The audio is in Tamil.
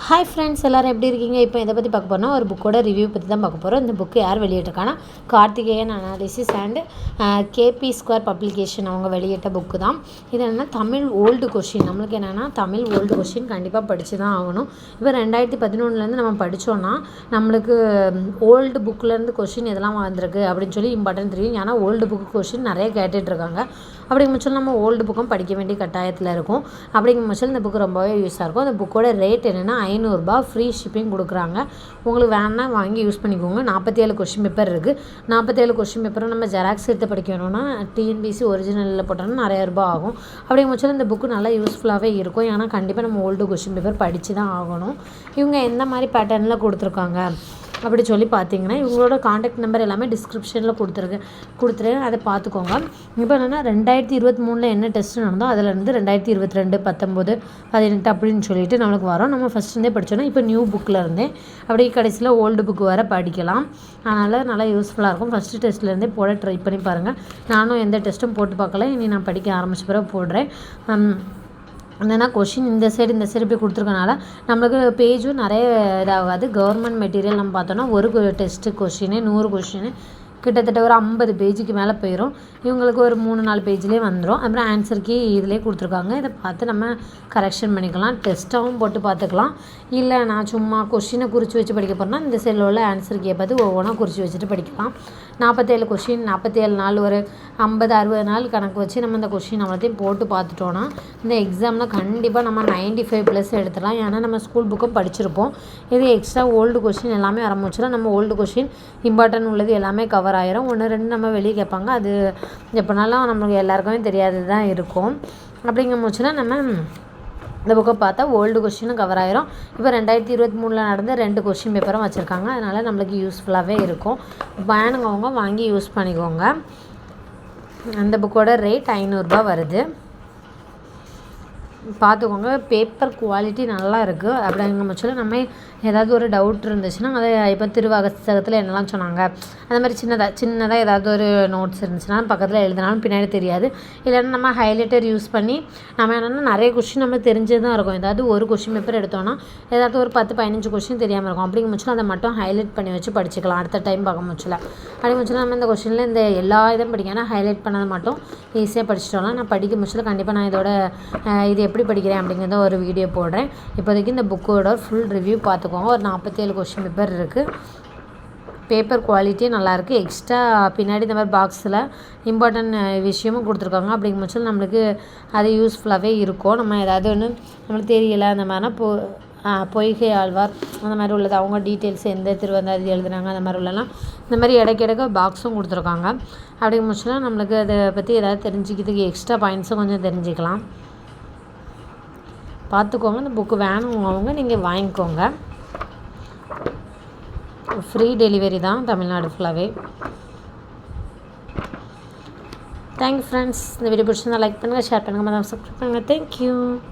ஹாய் ஃப்ரெண்ட்ஸ், எல்லோரும் எப்படி இருக்கீங்க? இப்போ இதை பற்றி பார்க்க போனால் ஒரு புக்கோட ரிவ்யூ பற்றி தான் பார்க்க போகிறோம். இந்த புக்கு யார் வெளியிட்டிருக்காங்கன்னா Karthikeyan analysis and KP square publication அவங்க வெளியிட்ட புக்கு தான். இது என்னென்னா தமிழ் ஓல்டு கொஷின். நம்மளுக்கு என்னென்னா தமிழ் ஓல்டு கொஷின் கண்டிப்பாக படித்து தான் ஆகணும். இப்போ 2011 நம்ம படித்தோன்னா நம்மளுக்கு ஓல்டு புக்கிலேருந்து கொஷின் எதெல்லாம் வந்திருக்கு அப்படின்னு சொல்லி இம்பார்ட்டன்ட் தெரியும். ஏன்னா ஓல்டு புக்கு கொஷின் நிறைய கேட்டுட்ருக்காங்க. அப்படிங்கும் பட்சம் நம்ம ஓல்டு புக்கும் படிக்க வேண்டிய கட்டாயத்தில் இருக்கும். அப்படிங்கும் பட்சம் இந்த புக்கு ரொம்பவே யூஸாக இருக்கும். அந்த புக்கோட ரேட் என்னென்னா 500 ரூபா, ஃப்ரீ ஷிப்பிங் கொடுக்குறாங்க. உங்களுக்கு வேணால் வாங்கி யூஸ் பண்ணிக்கோங்க. 47 கொஷின் பேப்பர் இருக்குது. 47 கொஷின் பேப்பரும் நம்ம ஜெராக்ஸ் எடுத்து படிக்கணும்னா டிஎன்பிசி ஒரிஜினலில் போட்டோம்னா நிறைய ரூபா ஆகும். அப்படிங்கும் பட்சம் இந்த புக்கு நல்லா யூஸ்ஃபுல்லாகவே இருக்கும். ஏன்னா கண்டிப்பாக நம்ம ஓல்டு கொஷின் பேப்பர் படித்து தான் ஆகணும். இவங்க எந்த மாதிரி பேட்டர்னில் கொடுத்துருக்காங்க அப்படி சொல்லி பார்த்தீங்கன்னா இவங்களோட காண்டாக்ட் நம்பர் எல்லாமே டிஸ்கிரிப்ஷனில் கொடுத்துருக்கேன், அதை பார்த்துக்கோங்க. இப்போ என்னென்னா 2023 என்ன டெஸ்ட் நடந்தோ அதிலேருந்து 2022, 19, 18 அப்படின்னு சொல்லிட்டு நம்மளுக்கு வரும். நம்ம ஃபஸ்ட்லேருந்தே படித்தோன்னா இப்போ நியூ புக்கில் இருந்தே அப்படியே கடைசியில் ஓல்டு புக்கு வர படிக்கலாம். அதனால் நல்லா யூஸ்ஃபுல்லாக இருக்கும். ஃபஸ்ட்டு டெஸ்ட்லேருந்தே போட ட்ரை பண்ணி பாருங்கள். நானும் எந்த டெஸ்ட்டும் போட்டு பார்க்கல, இனி நான் படிக்க ஆரம்பித்த பிறகு போடுறேன். என்னென்னா கொஷின் இந்த சைடு இப்படி கொடுத்துருக்கனால நம்மளுக்கு பேஜும் நிறைய இதாகாது. கவர்மெண்ட் மெட்டீரியல் நம்ம பார்த்தோன்னா ஒரு டெஸ்ட்டு கொஷினு 100 கொஷினு கிட்டத்தட்ட ஒரு 50 பேஜுக்கு மேலே போயிடும். இவங்களுக்கு ஒரு 3-4 பேஜ்லேயே வந்துடும். அப்புறம் ஆன்சர் கீ இதிலே கொடுத்துருக்காங்க. இதை பார்த்து நம்ம கரெக்ஷன் பண்ணிக்கலாம். டெஸ்ட்டாகவும் போட்டு பார்த்துக்கலாம். இல்லை நான் சும்மா கொஷினை குறித்து வச்சு படிக்க போகிறேன்னா இந்த செல்லில் உள்ள ஆன்சர் கீயை பார்த்து ஒவ்வொன்றா குறித்து வச்சுட்டு படிக்கலாம். 47 கொஷின், 47 நாள், ஒரு 50-60 நாள் கணக்கு வச்சு நம்ம இந்த கொஷின் அவ்வளோத்தையும் போட்டு பார்த்துட்டோன்னா இந்த எக்ஸாமில் கண்டிப்பாக நம்ம 95+ எடுத்துடலாம். ஏன்னா நம்ம ஸ்கூல் புக்கும் படிச்சிருப்போம். இது எக்ஸ்ட்ரா ஓல்டு கொஷின் எல்லாமே ஆரம்பிச்சிடும். நம்ம ஓல்டு கொஷின் இம்பார்ட்டன்ட் உள்ளது எல்லாமே கவர் ஆயிரும். 1-2 நம்ம வெளியே கேட்பாங்க. அது எப்போனாலும் நம்மளுக்கு எல்லாருக்குமே தெரியாதது தான் இருக்கும். அப்படிங்கும் போச்சுன்னா நம்ம இந்த புக்கை பார்த்தா ஓல்டு கொஷினும் கவர் ஆயிரும். இப்போ 2023 நடந்த 2 கொஷின் பேப்பரும் வச்சுருக்காங்க. அதனால் நம்மளுக்கு யூஸ்ஃபுல்லாகவே இருக்கும். வேணுங்கவங்க வாங்கி யூஸ் பண்ணிக்கோங்க. அந்த புக்கோட ரேட் 500 ரூபா வருது. பார்த்துக்கோங்க. பேப்பர் குவாலிட்டி நல்லா இருக்குது. அப்படிங்கிற பட்சத்தில் நம்ம ஏதாவது ஒரு டவுட் இருந்துச்சுன்னா அதை இப்போ திருவாசகத்தில் என்னெல்லாம் சொன்னாங்க அந்த மாதிரி சின்னதாக ஏதாவது ஒரு நோட்ஸ் இருந்துச்சுன்னா பக்கத்தில் எழுதினாலும் பின்னாடி தெரியாது. இல்லைன்னா நம்ம ஹைலைட்டர் யூஸ் பண்ணி நம்ம என்னென்னா நிறைய கொஷின் நம்ம தெரிஞ்சது தான் இருக்கும். ஏதாவது ஒரு கொஷின் பேப்பர் எடுத்தோன்னா ஏதாவது ஒரு 10-15 கொஷின் தெரியாமல் இருக்கும். அப்படிங்கும் பட்சத்தில் அதை மட்டும் ஹைலைட் பண்ணி வச்சு படிச்சுக்கலாம். அடுத்த டைம் பார்க்க முடியல அப்படிங்கும் பட்சத்தில் நம்ம இந்த கொஷினில் இந்த எல்லா இதுவும் படிக்கணும். ஹைலைட் பண்ணது மட்டும் ஈஸியாக படிச்சிட்டோம்னா நான் படிக்க முடிச்சதில் கண்டிப்பாக நான் இதோட இது எப்படி படிக்கிறேன் அப்படிங்கிறத ஒரு வீடியோ போடுறேன். இப்போதைக்கு இந்த புக்கோட ஃபுல் ரிவ்யூ பார்த்துக்கோங்க. ஒரு 47 கொஷின் பேப்பர் இருக்குது. பேப்பர் குவாலிட்டியும் நல்லாயிருக்கு. எக்ஸ்ட்ரா பின்னாடி இந்த மாதிரி பாக்ஸில் இம்பார்ட்டன்ட் விஷயமும் கொடுத்துருக்காங்க. அப்படிங்கிற பட்சத்தில் நம்மளுக்கு அது யூஸ்ஃபுல்லாகவே இருக்கும். நம்ம ஏதாவது ஒன்று நம்மளுக்கு தெரியலை அந்த மாதிரினா பொய்கை ஆழ்வார் அந்த மாதிரி உள்ளது அவங்க டீட்டெயில்ஸ் எந்த திருவந்தாதி எழுதுனாங்க அந்த மாதிரி உள்ளலாம் இந்த மாதிரி இடைக்கிடைக்க பாக்ஸும் கொடுத்துருக்காங்க. அப்படிங்கிற பட்சத்தில் நம்மளுக்கு அதை பற்றி ஏதாவது தெரிஞ்சுக்கிறதுக்கு எக்ஸ்ட்ரா பாயிண்ட்ஸும் கொஞ்சம் தெரிஞ்சுக்கலாம். பார்த்துக்கோங்க. இந்த புக்கு வேணுங்கவங்க நீங்கள் வாங்கிக்கோங்க. ஃப்ரீ டெலிவரி தான் தமிழ்நாடு ஃபுல்லாகவே. Thank you friends. இந்த வீடியோ பிடிச்சிருந்தா லைக் பண்ணுங்கள், ஷேர் பண்ணுங்கள், சப்ஸ்கிரைப் பண்ணுங்கள். தேங்க்யூ.